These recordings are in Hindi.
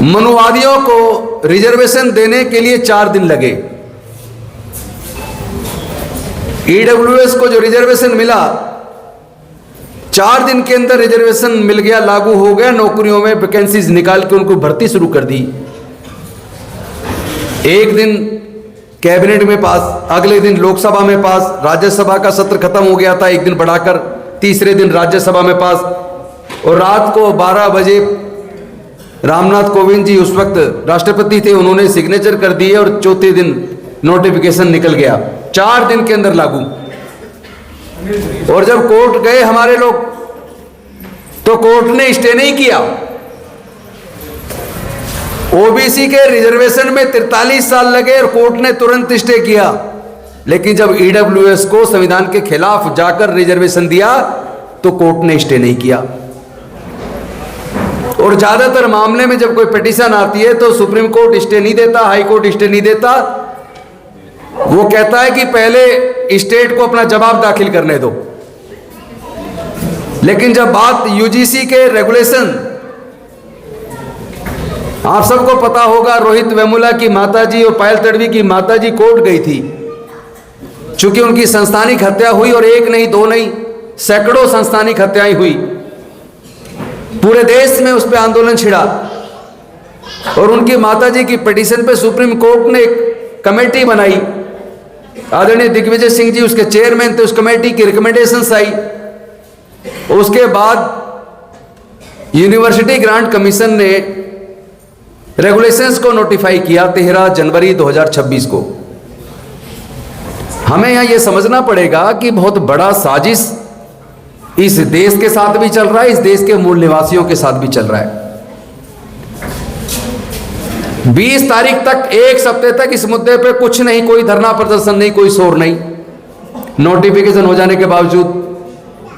मनुवादियों को रिजर्वेशन देने के लिए 4 दिन लगे। ईडब्ल्यूएस को जो रिजर्वेशन मिला 4 दिन के अंदर रिजर्वेशन मिल गया, लागू हो गया, नौकरियों में वैकेंसीज निकाल के उनको भर्ती शुरू कर दी। एक दिन कैबिनेट में पास, अगले दिन लोकसभा में पास, राज्यसभा का सत्र खत्म हो गया था, एक दिन बढ़ाकर तीसरे दिन राज्यसभा में पास, और रात को 12 बजे रामनाथ कोविंद जी उस वक्त राष्ट्रपति थे, उन्होंने सिग्नेचर कर दिए और चौथे दिन नोटिफिकेशन निकल गया, 4 दिन के अंदर लागू। और जब कोर्ट गए हमारे लोग तो कोर्ट ने स्टे नहीं किया। ओबीसी के रिजर्वेशन में 43 साल लगे और कोर्ट ने तुरंत स्टे किया, लेकिन जब ईडब्ल्यूएस को संविधान के खिलाफ जाकर रिजर्वेशन दिया तो कोर्ट ने स्टे नहीं किया। और ज्यादातर मामले में जब कोई पिटीशन आती है तो सुप्रीम कोर्ट स्टे नहीं देता, हाई कोर्ट स्टे नहीं देता, वो कहता है कि पहले स्टेट को अपना जवाब दाखिल करने दो। लेकिन जब बात यूजीसी के रेगुलेशन, आप सबको पता होगा रोहित वेमुला की माताजी और पायल तडवी की माताजी कोर्ट गई थी, चूंकि उनकी संस्थानिक हत्या हुई, और एक नहीं दो नहीं सैकड़ों संस्थानिक हत्याएं हुई, पूरे देश में उस पर आंदोलन छिड़ा, और उनकी माताजी की पिटीशन पे सुप्रीम कोर्ट ने एक कमेटी बनाई, आदरणीय दिग्विजय सिंह जी उसके चेयरमैन थे, उस कमेटी की रिकमेंडेशंस आई। उसके बाद यूनिवर्सिटी ग्रांट कमीशन ने रेगुलेशंस को नोटिफाई किया 13 जनवरी 2026 को। हमें यहां यह समझना पड़ेगा कि बहुत बड़ा साजिश इस देश के साथ भी चल रहा है, इस देश के मूल निवासियों के साथ भी चल रहा है। 20 तारीख तक, एक सप्ताह तक इस मुद्दे पे कुछ नहीं, कोई धरना प्रदर्शन नहीं, कोई शोर नहीं, नोटिफिकेशन हो जाने के बावजूद।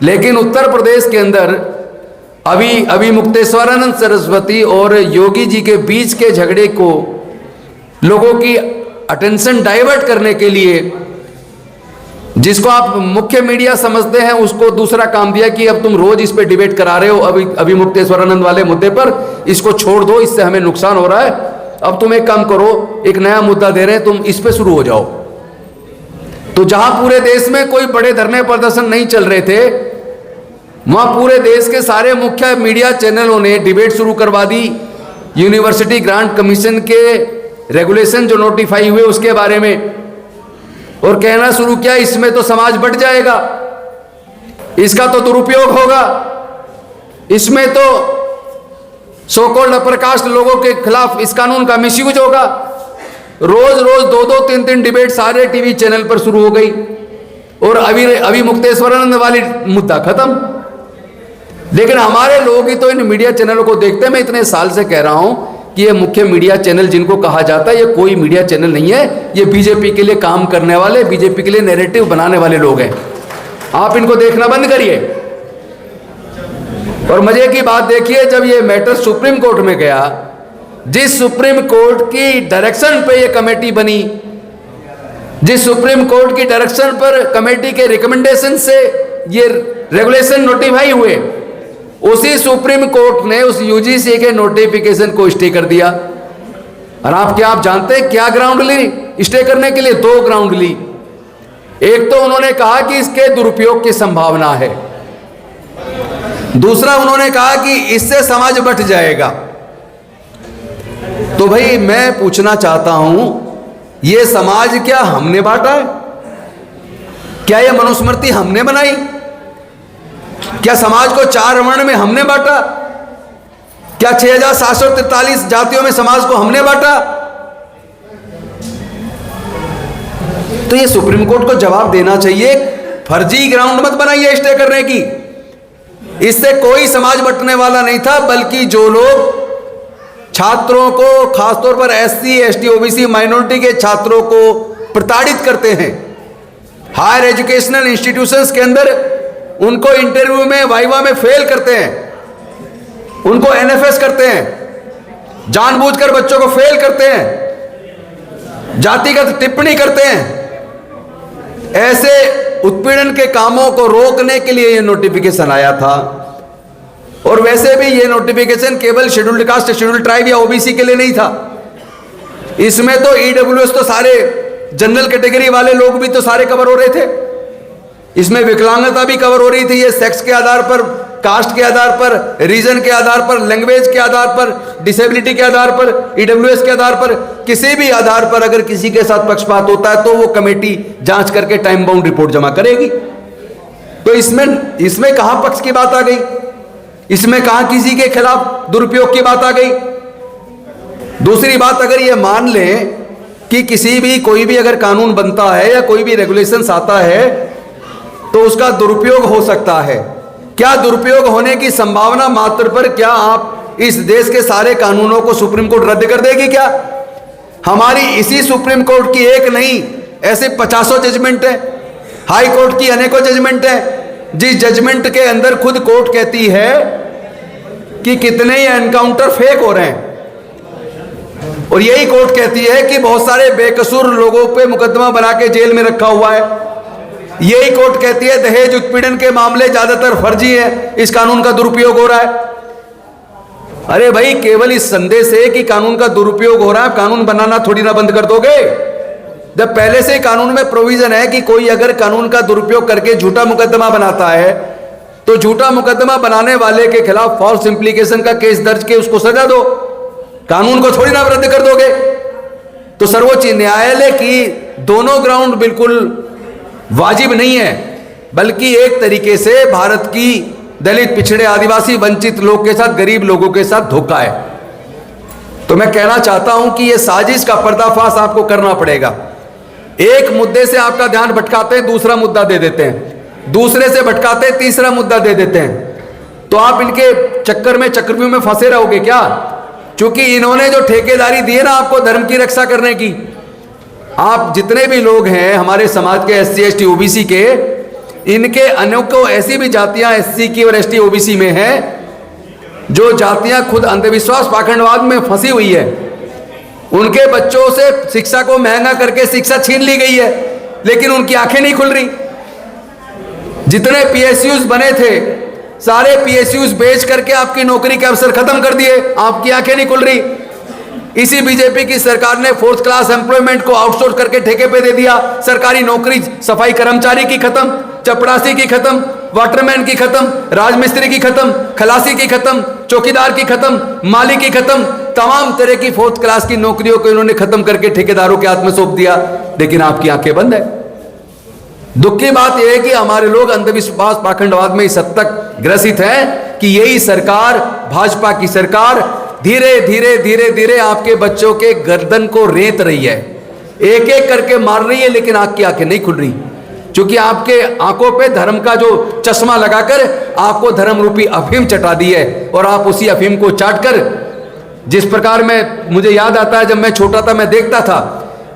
लेकिन उत्तर प्रदेश के अंदर अभी मुक्तेश्वरानंद सरस्वती और योगी जी के बीच के झगड़े को लोगों की अटेंशन डाइवर्ट करने के लिए, जिसको आप मुख्य मीडिया समझते हैं, उसको दूसरा काम दिया कि अब तुम रोज इस पे डिबेट करा रहे हो, अभी मुक्तेश्वरानंद वाले मुद्दे पर, इसको छोड़ दो, इससे हमें नुकसान हो रहा है, अब तुम एक काम करो, एक नया मुद्दा दे रहे हैं, तुम इस पे शुरू हो जाओ। तो जहां पूरे देश में कोई बड़े धरने प्रदर्शन नहीं चल रहे थे, वहां पूरे देश के सारे मुख्य मीडिया चैनलों ने डिबेट शुरू करवा दी यूनिवर्सिटी ग्रांट कमीशन के रेगुलेशन जो नोटिफाई हुए उसके बारे में, और कहना शुरू किया इसमें तो समाज बंट जाएगा, इसका तो दुरुपयोग होगा, इसमें तो सो कॉल्ड अपर कास्ट लोगों के खिलाफ इस कानून का मिसयूज होगा। रोज रोज 2-2, 3-3 डिबेट सारे टीवी चैनल पर शुरू हो गई, और अभी मुक्तेश्वरानंद वाली मुद्दा खत्म। लेकिन हमारे लोग ही तो इन मीडिया चैनलों को देखते हैं। मैं इतने साल से कह रहा हूं कि ये मुख्य मीडिया चैनल जिनको कहा जाता है, ये कोई मीडिया चैनल नहीं है, ये बीजेपी के लिए काम करने वाले, बीजेपी के लिए नैरेटिव बनाने वाले लोग हैं। आप इनको देखना बंद करिए। और मजे की बात देखिए, जब ये मैटर सुप्रीम कोर्ट में गया, जिस सुप्रीम कोर्ट की डायरेक्शन पे ये कमेटी बनी, जिस सुप्रीम कोर्ट की डायरेक्शन पर कमेटी के रिकमेंडेशन से ये रेगुलेशन नोटिफाई हुए, उसी सुप्रीम कोर्ट ने उस यूजीसी के नोटिफिकेशन को स्टे कर दिया। और आप जानते हैं क्या ग्राउंड ली स्टे करने के लिए? 2 ग्राउंड ली। एक तो उन्होंने कहा कि इसके दुरुपयोग की संभावना है, दूसरा उन्होंने कहा कि इससे समाज बंट जाएगा। तो भाई मैं पूछना चाहता हूं, ये समाज क्या हमने बांटा है? क्या ये मनुस्मृति हमने बनाई? क्या समाज को 4 वर्ण में हमने बांटा? क्या 6743 जातियों में समाज को हमने बांटा? तो ये सुप्रीम कोर्ट को जवाब देना चाहिए। फर्जी ग्राउंड मत बनाइए स्टे करने की, इससे कोई समाज बंटने वाला नहीं था, बल्कि जो लोग छात्रों को, खासतौर पर एससी, एसटी, ओबीसी माइनॉरिटी के छात्रों को प्रताड़ित करते हैं, हायर एजुकेशनल इंस्टीट्यूशंस के अंदर उनको इंटरव्यू में, वाइवा में फेल करते हैं, उनको एनएफएस करते हैं, जानबूझकर बच्चों को फेल करते हैं, जातिगत टिप्पणी करते हैं, ऐसे उत्पीड़न के कामों को रोकने के लिए यह नोटिफिकेशन आया था। और वैसे भी ये नोटिफिकेशन केवल शेड्यूल्ड कास्ट, शेड्यूल्ड ट्राइब या ओबीसी के लिए नहीं था। इसमें तो ईडब्ल्यूएस तो सारे जनरल कैटेगरी वाले लोग भी तो सारे कवर हो रहे थे। इसमें विकलांगता भी कवर हो रही थी। ये सेक्स के आधार पर, कास्ट के आधार पर, रीजन के आधार पर, लैंग्वेज के आधार पर, डिसेबिलिटी के आधार पर, ईडब्ल्यूएस के आधार पर, किसी भी आधार पर अगर किसी के साथ पक्षपात होता है तो वो कमेटी जांच करके टाइम बाउंड रिपोर्ट जमा करेगी। तो इसमें कहां पक्ष की बात आ गई? इसमें कहां किसी के खिलाफ दुरुपयोग की बात आ गई? दूसरी बात, अगर ये मान लें कि किसी भी कोई भी अगर कानून बनता है या कोई भी रेगुलेशंस आता है तो उसका दुरुपयोग हो सकता है। क्या दुरुपयोग होने की संभावना मात्र पर क्या आप इस देश के सारे कानूनों को सुप्रीम कोर्ट रद्द कर देगी क्या? हमारी इसी सुप्रीम कोर्ट की एक नहीं, ऐसे 50 जजमेंट है, हाई कोर्ट की अनेकों जजमेंट है, जिस जजमेंट के अंदर खुद कोर्ट कहती है कि कितने ही एनकाउंटर फेक हो रहे हैं। और यही कोर्ट कहती है कि बहुत सारे बेकसूर लोगों पे मुकदमा बना के जेल में रखा हुआ है। यही कोर्ट कहती है दहेज उत्पीड़न के मामले ज्यादातर फर्जी है, इस कानून का दुरुपयोग हो रहा है। अरे भाई, केवल इस संदेश से कि कानून का दुरुपयोग हो रहा है, कानून बनाना थोड़ी ना बंद कर दोगे। जब पहले से ही कानून में प्रोविजन है कि कोई अगर कानून का दुरुपयोग करके झूठा मुकदमा बनाता है तो झूठा मुकदमा बनाने वाले के खिलाफ फॉल्स इंप्लीकेशन का केस दर्ज के उसको सजा दो, कानून को थोड़ी ना रद्द कर दोगे। तो सर्वोच्च न्यायालय की दोनों ग्राउंड बिल्कुल वाजिब नहीं है, बल्कि एक तरीके से भारत की दलित, पिछड़े, आदिवासी, वंचित लोग के साथ, गरीब लोगों के साथ धोखा है। तो मैं कहना चाहता हूं कि यह साजिश का पर्दाफाश आपको करना पड़ेगा। एक मुद्दे से आपका ध्यान भटकाते हैं, दूसरा मुद्दा दे देते हैं, दूसरे से भटकाते हैं, तीसरा मुद्दा दे देते हैं। तो आप इनके चक्कर में, चक्रव्यूह में फंसे रहोगे क्या? क्योंकि इन्होंने जो ठेकेदारी दी है ना आपको धर्म की रक्षा करने की, आप जितने भी लोग हैं हमारे समाज के एससी, एसटी, ओबीसी के, इनके अनेकों ऐसी भी जातियां एससी की और एसटी, ओबीसी में हैं जो जातियां खुद अंधविश्वास, पाखंडवाद में फंसी हुई है। उनके बच्चों से शिक्षा को महंगा करके शिक्षा छीन ली गई है, लेकिन उनकी आंखें नहीं खुल रही। जितने पीएसयूज बने थे सारे पीएसयूज बेच करके आपकी नौकरी के अवसर खत्म कर दिए, आपकी आंखें नहीं खुल रही। इसी बीजेपी की सरकार ने 4th क्लास एम्प्लॉयमेंट को आउटसोर्स करके ठेके पे दे दिया। सरकारी नौकरी सफाई कर्मचारी की खत्म, चपरासी की खत्म, वाटरमैन की खत्म, राजमिस्त्री की खत्म, खलासी की खत्म, चौकीदार की खत्म, माली की खत्म, तमाम तरह की 4th क्लास की नौकरियों को इन्होंने खत्म करके ठेकेदारों के हाथ में सौंप दिया, लेकिन आपकी आंखें बंद है। दुख की बात यह है कि हमारे लोग अंधविश्वास, पाखंडवाद में इस हद तक ग्रसित हैं कि यही सरकार, भाजपा की सरकार, धीरे धीरे धीरे धीरे आपके बच्चों के गर्दन को रेत रही है, एक एक करके मार रही है, लेकिन आपकी आंखें नहीं खुल रही, क्योंकि आपके आंखों पे धर्म का जो चश्मा लगाकर आपको धर्म रूपी अफीम चटा दी है। और आप उसी अफीम को चाटकर, जिस प्रकार में मुझे याद आता है जब मैं छोटा था, मैं देखता था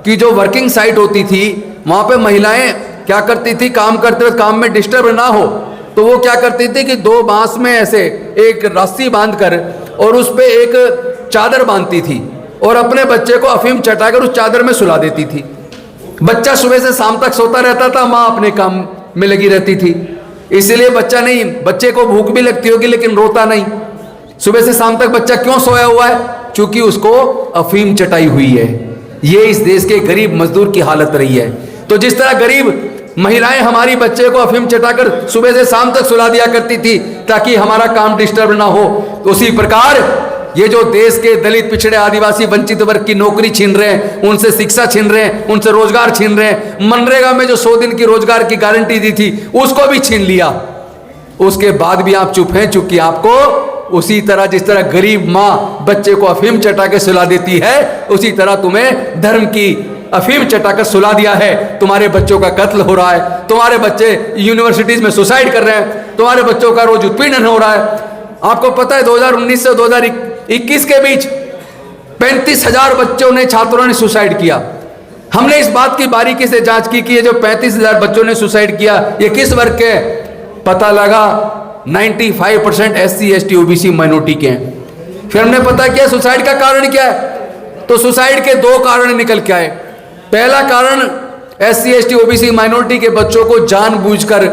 कि जो वर्किंग साइट होती थी वहां पे महिलाएं क्या करती थी, काम करते हुए काम में डिस्टर्ब ना हो तो वो क्या करती थी कि 2 बांस में ऐसे एक रस्सी बांधकर और उस पे एक चादर बांधती थी और अपने बच्चे को अफीम चटाकर उस चादर में सुला देती थी। बच्चा सुबह से शाम तक सोता रहता था, माँ अपने काम में लगी रहती थी, इसलिए बच्चे को भूख भी लगती होगी लेकिन रोता नहीं। सुबह से शाम तक बच्चा क्यों सोया हुआ है? क्योंकि उसको अफीम चटाई हुई है। ये इस देश के गरीब मजदूर की हालत रही है। तो जिस तरह गरीब महिलाएं हमारी बच्चे को अफीम चटाकर सुबह से शाम तक सुला दिया करती थी ताकि हमारा काम डिस्टर्ब ना हो, तो उसी प्रकार ये जो देश के दलित, पिछड़े, आदिवासी, वंचित वर्ग की नौकरी छीन रहे हैं, उनसे शिक्षा छीन रहे हैं, उनसे रोजगार छीन रहे हैं, मनरेगा में जो 100 दिन की रोजगार की गारंटी दी थी उसको भी छीन लिया। उसके बाद भी आप चुप हैं, चूंकि आपको उसी तरह, जिस तरह गरीब माँ बच्चे को अफीम चटा के सुला देती है, उसी तरह तुम्हें धर्म की अफीम चटाकर सुला दिया है। तुम्हारे बच्चों का कत्ल हो रहा है, तुम्हारे बच्चे यूनिवर्सिटीज में सुसाइड कर रहे हैं, तुम्हारे बच्चों का रोज उत्पीड़न हो रहा है। आपको पता है 2019 से 2021 के बीच 35,000 बच्चों ने, छात्रों ने सुसाइड किया। हमने इस बात की बारीकी से जांच की कि ये जो 35,000 बच्चों ने सुसाइड किया ये किस वर्ग के हैं? पता लगा 95% SC, ST, OBC माइनॉरिटी के हैं। फिर हमने पता किया सुसाइड का कारण क्या है, तो सुसाइड के 2 कारण निकल के आए। पहला कारण SC, ST, OBC माइनॉरिटी के बच्चों को जानबूझकर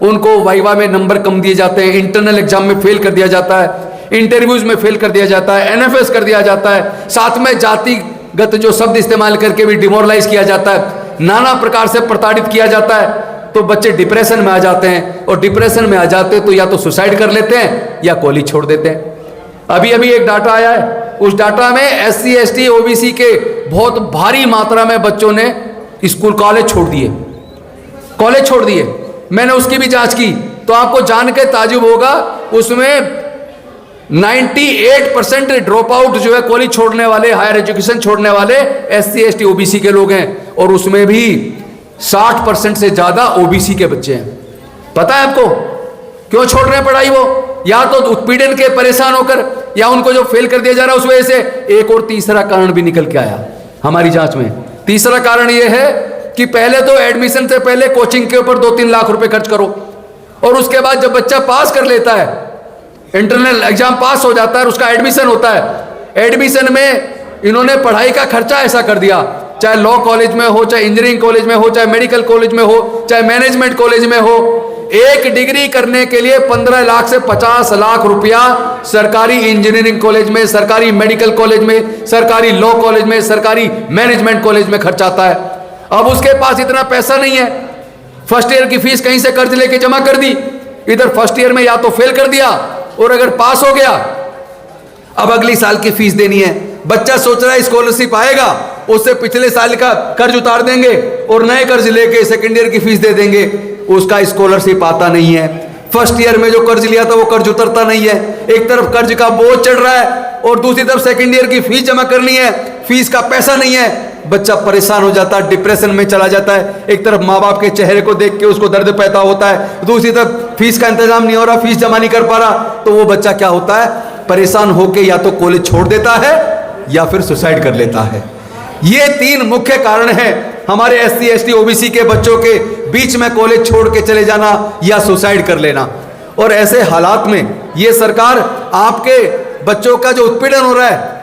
उनको वाइवा में नंबर कम दिए जाते हैं, इंटरनल एग्जाम में फेल कर दिया जाता है, इंटरव्यूज में फेल कर दिया जाता है, एनएफएस कर दिया जाता है, साथ में जातिगत जो शब्द इस्तेमाल करके भी डिमोरलाइज किया जाता है, नाना प्रकार से प्रताड़ित किया जाता है। तो बच्चे डिप्रेशन में आ जाते हैं, और डिप्रेशन में आ जाते हैं तो या तो सुसाइड कर लेते हैं या कॉलेज छोड़ देते हैं। अभी अभी एक डाटा आया है, उस डाटा में एससी एसटी ओबीसी के बहुत भारी मात्रा में बच्चों ने स्कूल कॉलेज छोड़ दिए। मैंने उसकी भी जांच की तो आपको जान के ताजुब होगा, उसमें 98% ड्रॉप आउट जो है कॉलेज छोड़ने वाले, हायर एजुकेशन छोड़ने वाले एससी एसटी ओबीसी के लोग हैं, और उसमें भी 60% से ज्यादा ओबीसी के बच्चे हैं। पता है आपको क्यों छोड़ रहे हैं पढ़ाई? वो या तो उत्पीड़न के परेशान होकर, या उनको जो फेल कर दिया जा रहा है उस वजह से। एक और तीसरा कारण भी निकल के आया हमारी जांच में। तीसरा कारण यह है कि पहले तो एडमिशन से पहले कोचिंग के ऊपर 2-3 लाख रुपए खर्च करो, और उसके बाद जब बच्चा पास कर लेता है, इंटरनल एग्जाम पास हो जाता है, उसका एडमिशन होता है। एडमिशन में इन्होंने पढ़ाई का खर्चा ऐसा कर दिया, चाहे लॉ कॉलेज में हो, चाहे इंजीनियरिंग कॉलेज में हो, चाहे मेडिकल कॉलेज में हो, चाहे मैनेजमेंट कॉलेज में हो, एक डिग्री करने के लिए 15 लाख से 50 लाख रुपया सरकारी इंजीनियरिंग कॉलेज में, सरकारी मेडिकल कॉलेज में, सरकारी लॉ कॉलेज में, सरकारी मैनेजमेंट कॉलेज में खर्च आता है। अब उसके पास इतना पैसा नहीं है, फर्स्ट ईयर की फीस कहीं से कर्ज लेके जमा कर दी, इधर फर्स्ट ईयर में या तो फेल कर दिया, और अगर पास हो गया अब अगली साल की फीस देनी है। बच्चा सोच रहा है स्कॉलरशिप आएगा, उससे पिछले साल का कर्ज उतार देंगे और नए कर्ज लेके सेकेंड ईयर की फीस दे देंगे। उसका स्कॉलरशिप आता नहीं है, फर्स्ट ईयर में जो कर्ज लिया था वो कर्ज उतरता नहीं है। एक तरफ कर्ज का बोझ चढ़ रहा है और दूसरी तरफ सेकेंड ईयर की फीस जमा करनी है, फीस का पैसा नहीं है। बच्चा परेशान हो जाता है, डिप्रेशन में चला जाता है। एक तरफ माँ बाप के चेहरे को देख के उसको दर्द पैदा होता है, दूसरी तरफ फीस का इंतजाम नहीं हो रहा, फीस जमा नहीं कर पा रहा, तो वो बच्चा क्या होता है, परेशान होकर या तो कॉलेज छोड़ देता है या फिर सुसाइड कर लेता है। ये 3 मुख्य कारण हैं हमारे एससी एसटी ओबीसी के बच्चों के बीच में कॉलेज छोड़ के चले जाना या सुसाइड कर लेना। और ऐसे हालात में ये सरकार आपके बच्चों का जो उत्पीड़न हो रहा है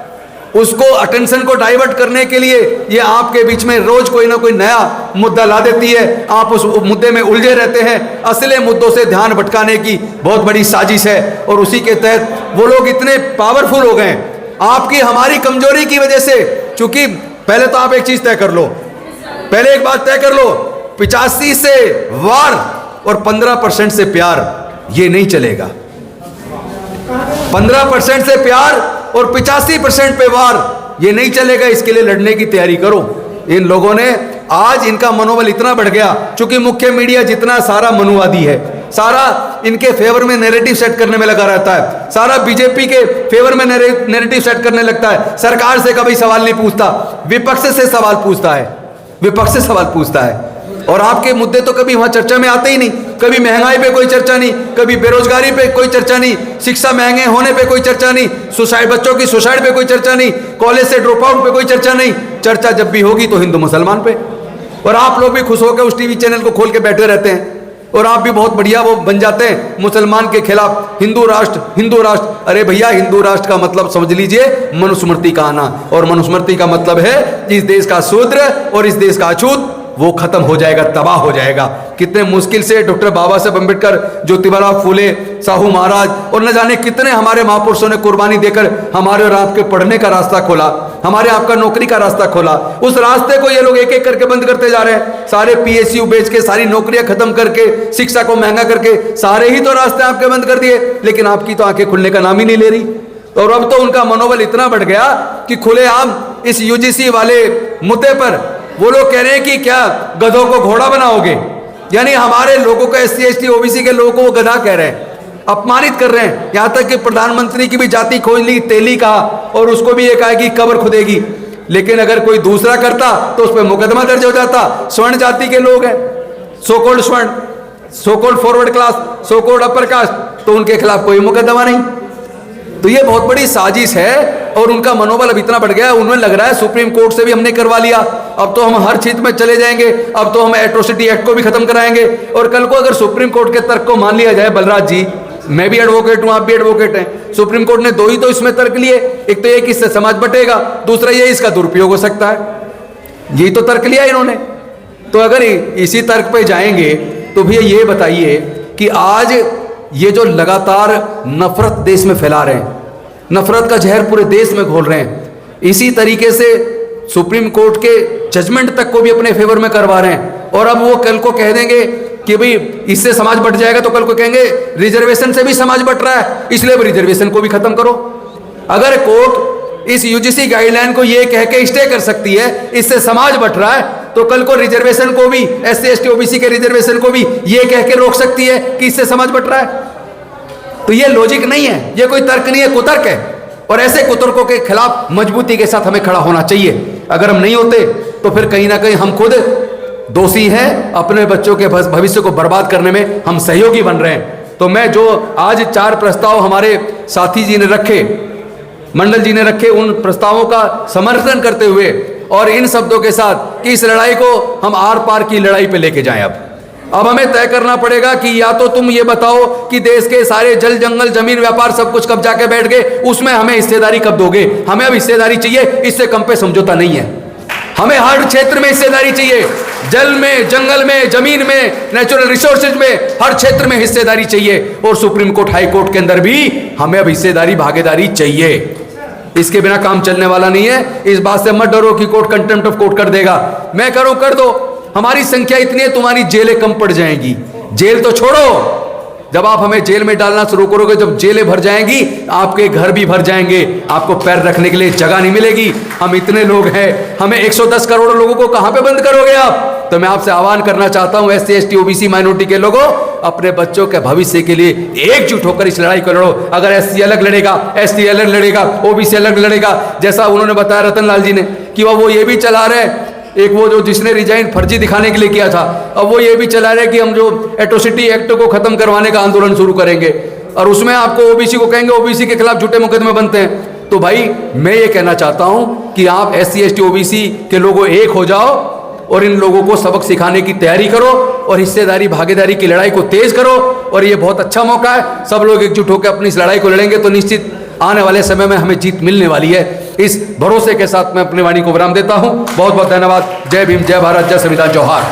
उसको, अटेंशन को डाइवर्ट करने के लिए ये आपके बीच में रोज कोई ना कोई नया मुद्दा ला देती है। आप उस मुद्दे में उलझे रहते हैं। असली मुद्दों से ध्यान भटकाने की बहुत बड़ी साजिश है, और उसी के तहत वो लोग इतने पावरफुल हो गए आपकी हमारी कमजोरी की वजह से। चूंकि पहले तो आप एक चीज तय कर लो, पहले एक बात तय कर लो, 85 से वार और 15% से प्यार, ये नहीं चलेगा। 15% से प्यार और 85% पे वार, ये नहीं चलेगा। इसके लिए लड़ने की तैयारी करो। इन लोगों ने आज, इनका मनोबल इतना बढ़ गया, चूंकि मुख्य मीडिया जितना सारा मनुवादी है, सारा इनके फेवर में नैरेटिव सेट करने में लगा रहता है, सारा बीजेपी के फेवर में नैरेटिव सेट करने लगता है। सरकार से कभी सवाल नहीं पूछता, विपक्ष से सवाल पूछता है, विपक्ष से सवाल पूछता है। और आपके मुद्दे तो कभी वहां चर्चा में आते ही नहीं। कभी महंगाई पे कोई चर्चा नहीं, कभी बेरोजगारी पे कोई चर्चा नहीं, शिक्षा महंगे होने पे कोई चर्चा नहीं, सुसाइड, बच्चों की सुसाइड पे कोई चर्चा नहीं, कॉलेज से ड्रॉप आउट पे कोई चर्चा नहीं। चर्चा जब भी होगी तो हिंदू मुसलमान पे, और आप लोग भी खुश होकर उस टीवी चैनल को खोल के बैठे रहते हैं, और आप भी बहुत बढ़िया वो बन जाते हैं मुसलमान के खिलाफ, हिंदू राष्ट्र, हिंदू राष्ट्र। अरे भैया, हिंदू राष्ट्र का मतलब समझ लीजिए मनुस्मृति का आना, और मनुस्मृति का मतलब है इस देश का शूद्र और इस देश का अछूत वो खत्म हो जाएगा, तबाह हो जाएगा। कितने मुश्किल से डॉक्टर बाबा साहब अम्बेडकर, ज्योतिबाराव फूले, साहू महाराज और न जाने कितने हमारे महापुरुषों ने कुर्बानी देकर हमारे और आपके पढ़ने का रास्ता खोला, हमारे आपका नौकरी का रास्ता खोला। उस रास्ते को ये लोग एक एक करके बंद करते जा रहे हैं। सारे पीएसयू बेच के, सारी नौकरियां खत्म करके, शिक्षा को महंगा करके, सारे ही तो रास्ते आपके बंद कर दिए, लेकिन आपकी तो आंखें खुलने का नाम ही नहीं ले रही। और अब तो उनका मनोबल इतना बढ़ गया कि खुलेआम इस यूजीसी वाले मुद्दे पर वो लोग कह रहे हैं कि क्या गधों को घोड़ा बनाओगे, यानी हमारे लोगों को, एससी एसटी ओबीसी के लोगों को वो गधा कह रहे हैं, अपमानित कर रहे हैं। यहां तक कि प्रधानमंत्री की भी जाति खोज ली, तेली कहा, और उसको भी ये कहा कि कब्र खुदेगी। लेकिन अगर कोई दूसरा करता तो उस पर मुकदमा दर्ज हो जाता। स्वर्ण जाति के लोग हैं, सो कॉल्ड स्वर्ण, so called forward class, so called upper caste, तो उनके खिलाफ कोई मुकदमा नहीं। तो ये बहुत बड़ी साजिश है, और उनका मनोबल अब इतना बढ़ गया, उन्हें लग रहा है सुप्रीम कोर्ट से भी हमने करवा लिया, अब तो हम हर चीज में चले जाएंगे, अब तो हम एट्रोसिटी एक्ट को भी खत्म कराएंगे। और कल को अगर सुप्रीम कोर्ट के तर्क को मान लिया जाए, बलराज जी, मैं भी एडवोकेट हूं, आप भी एडवोकेट हैं, सुप्रीम कोर्ट ने 2 ही तो इसमें तर्क लिए, एक तो ये कि इससे समाज बटेगा, दूसरा ये इसका दुरुपयोग हो सकता है, यही तो तर्क लिया इन्होंने। तो अगर इसी तर्क पे जाएंगे तो भैया ये बताइए कि आज ये जो लगातार नफरत देश में फैला रहे हैं, नफरत का जहर पूरे देश में घोल रहे हैं, इसी तरीके से सुप्रीम कोर्ट के जजमेंट तक को भी अपने फेवर में करवा रहे हैं। और अब वो कल को कह देंगे कि भाई इससे समाज बट जाएगा, तो कल को कहेंगे रिजर्वेशन से भी समाज बट रहा है, इसलिए अब रिजर्वेशन को भी खत्म करो। अगर कोर्ट इस यूजीसी गाइडलाइन को ये कह के स्टे कर सकती है इससे समाज बट रहा है, तो कल को रिजर्वेशन को भी, एससी एसटी ओबीसी के रिजर्वेशन को भी ये कह के रोक सकती है कि इससे समाज बट रहा है। तो ये लॉजिक नहीं है, ये कोई तर्क नहीं है, कुतर्क है। और ऐसे कुतर्कों के खिलाफ मजबूती के साथ हमें खड़ा होना चाहिए। अगर हम नहीं होते तो फिर कहीं ना कहीं हम खुद दोषी हैं, अपने बच्चों के भविष्य को बर्बाद करने में हम सहयोगी बन रहे हैं। तो मैं जो आज 4 प्रस्ताव हमारे साथी जी ने रखे, मंडल जी ने रखे, उन प्रस्तावों का समर्थन करते हुए और इन शब्दों के साथ कि इस लड़ाई को हम आर पार की लड़ाई पे लेके जाएं। अब हमें तय करना पड़ेगा कि या तो तुम ये बताओ कि देश के सारे जल जंगल जमीन व्यापार सब कुछ कब्जा के बैठ गए, उसमें हमें हिस्सेदारी कब दोगे। हमें अब हिस्सेदारी चाहिए, इससे कम पे समझौता नहीं है। हमें हर क्षेत्र में हिस्सेदारी चाहिए, जल में, जंगल में, जमीन में, नेचुरल रिसोर्सेज में, हर क्षेत्र में हिस्सेदारी चाहिए। और सुप्रीम कोर्ट, हाई कोर्ट के अंदर भी हमें अब हिस्सेदारी, भागीदारी चाहिए। इसके बिना काम चलने वाला नहीं है। इस बात से मत डरो कि कोर्ट कंटेम्प्ट ऑफ कोर्ट कर देगा। मैं करूं, कर दो, हमारी संख्या इतनी है, तुम्हारी जेलें कम पड़ जाएंगी। जेल तो छोड़ो, जब आप हमें जेल में डालना शुरू करोगे, जब जेलें भर जाएंगी, आपके घर भी भर जाएंगे, आपको पैर रखने के लिए जगह नहीं मिलेगी। हम इतने लोग हैं, हमें 110 करोड़ लोगों को कहां पे बंद करोगे आप। तो मैं आपसे आह्वान करना चाहता हूं, एससी एसटी ओबीसी माइनॉरिटी के लोगों, अपने बच्चों के भविष्य के लिए एकजुट होकर इस लड़ाई को लड़ो। अगर एससी अलग लड़ेगा, एसटी अलग लड़ेगा, ओबीसी अलग लड़ेगा, जैसा उन्होंने बताया रतन लाल जी ने कि वो ये भी चला रहे, एक वो जो जिसने रिजाइन फर्जी दिखाने के लिए किया था, अब वो ये भी चला रहे कि हम जो एट्रोसिटी एक्ट को खत्म करवाने का आंदोलन शुरू करेंगे, और उसमें आपको ओबीसी को कहेंगे ओबीसी के खिलाफ झूठे मुकदमे बनते हैं। तो भाई मैं ये कहना चाहता हूं कि आप एससी एसटी ओबीसी के लोगों एक हो जाओ और इन लोगों को सबक सिखाने की तैयारी करो और हिस्सेदारी भागीदारी की लड़ाई को तेज करो। और ये बहुत अच्छा मौका है, सब लोग एकजुट होकर अपनी इस लड़ाई को लड़ेंगे तो निश्चित आने वाले समय में हमें जीत मिलने वाली है। इस भरोसे के साथ मैं अपनी वाणी को विराम देता हूं। बहुत बहुत धन्यवाद। जय भीम, जय भारत, जय संविधान, जोहार।